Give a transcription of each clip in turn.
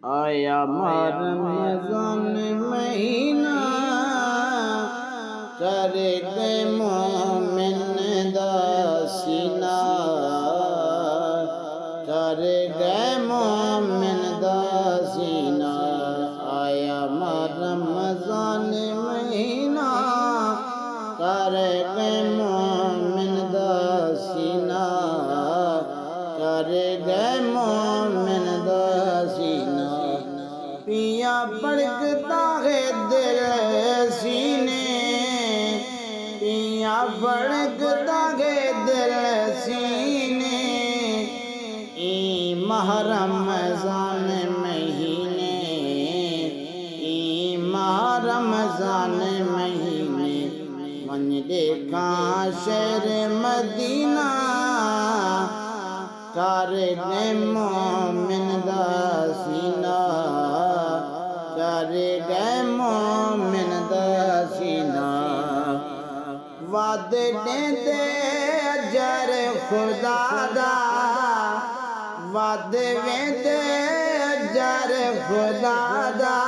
आया रमज़ान महीना कर गए मोमिन दा सीना, कर गए मोमिन दा सीना। आया रमज़ान महीना कर गए मोमिन दा सीना, कर गए मोमिन दा सीना। पिया भड़कता है दिल सीने, पिया भड़कता है दिल सीने। ई माह रमज़ान महीने, ई माह रमज़ान महीने। मन देखा शहर मदीना कर गए मोमिन दा सीना, कर गए मोमिन दा सीना। वादे देंदे अजर खुदा दा, वादे वेंदे अजर खुदा दा।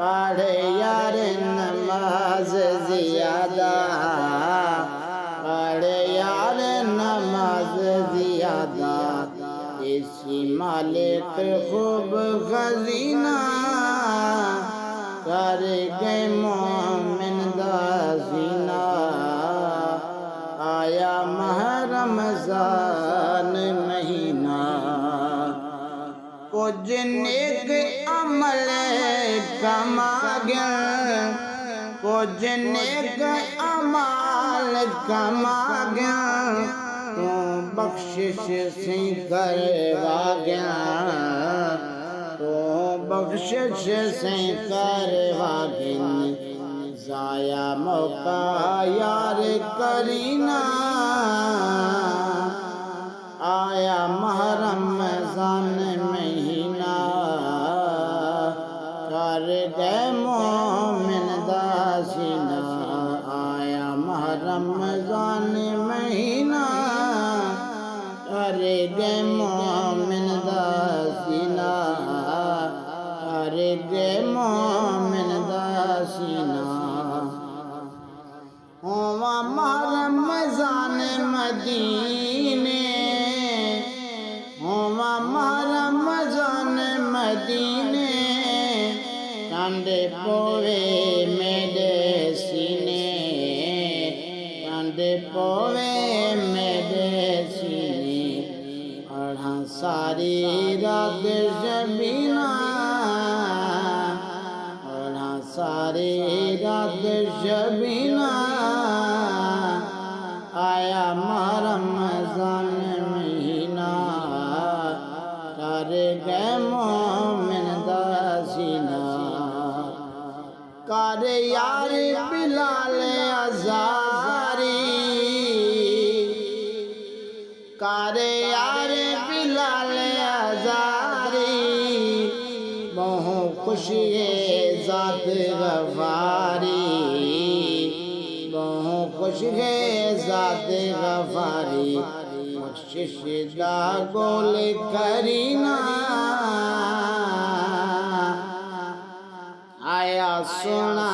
पढ़े यार नमाज ज़ियादा, पढ़े यार नमाज ज़ियादा। इसी मालिक खूब खज़ीना कर गए मोमिन दा सीना। आया माह रमज़ान महीना। कुछ नेक अमल कमा गया, कुछ नेक अमल कमा गया। तू बख्शिश से करवा गया, तू बख्शिश से करवा गया। जाया मौका यार करीना। आया माह रमज़ान महीना कर गए मोमिन दा सीना। आया माह रमज़ान महीना कर गए मोमिन दा सीना, कर गए मोमिन दा सीना। होवा माह रमज़ान मदीने, होवा माह रमज़ान मदीने। ठंड पोवे मेरे सीने, ठंड पोवे मेरे सीने। पढ़ा सारी रात शबीना, पढ़ा सारी रात शबीना। आया माह रमज़ान महीना कर गए मोमिन दा सीना। कर यार बिलाल अज़ारी, कर यार बिलाल अज़ारी। बहु खुशी ज़ात गफ़ारी, बहु खुश है ज़ात गफ़ारी। बख्शिश दा गोल करीना। आया सोना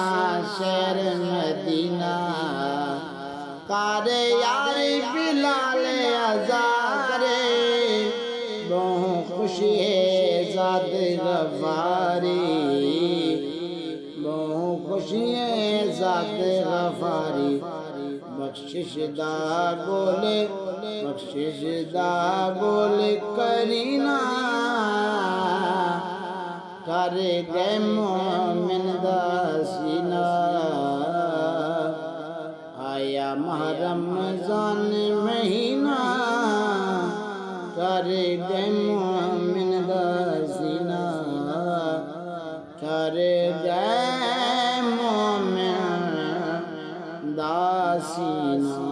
शहर मदीना कर यार बिलाल अज़ारे। बहु खुशी है ज़ात गफ़ारी, बहु खुशी है ज़ात गफ़ारी। बख्शिश दा बोले, बख्शिश दा बोले करीना कर गए मोमिन दा सीना। आया माह रमज़ान महीना कर गए मोमिन दा सीना, कर गए मोमिन दा सीना।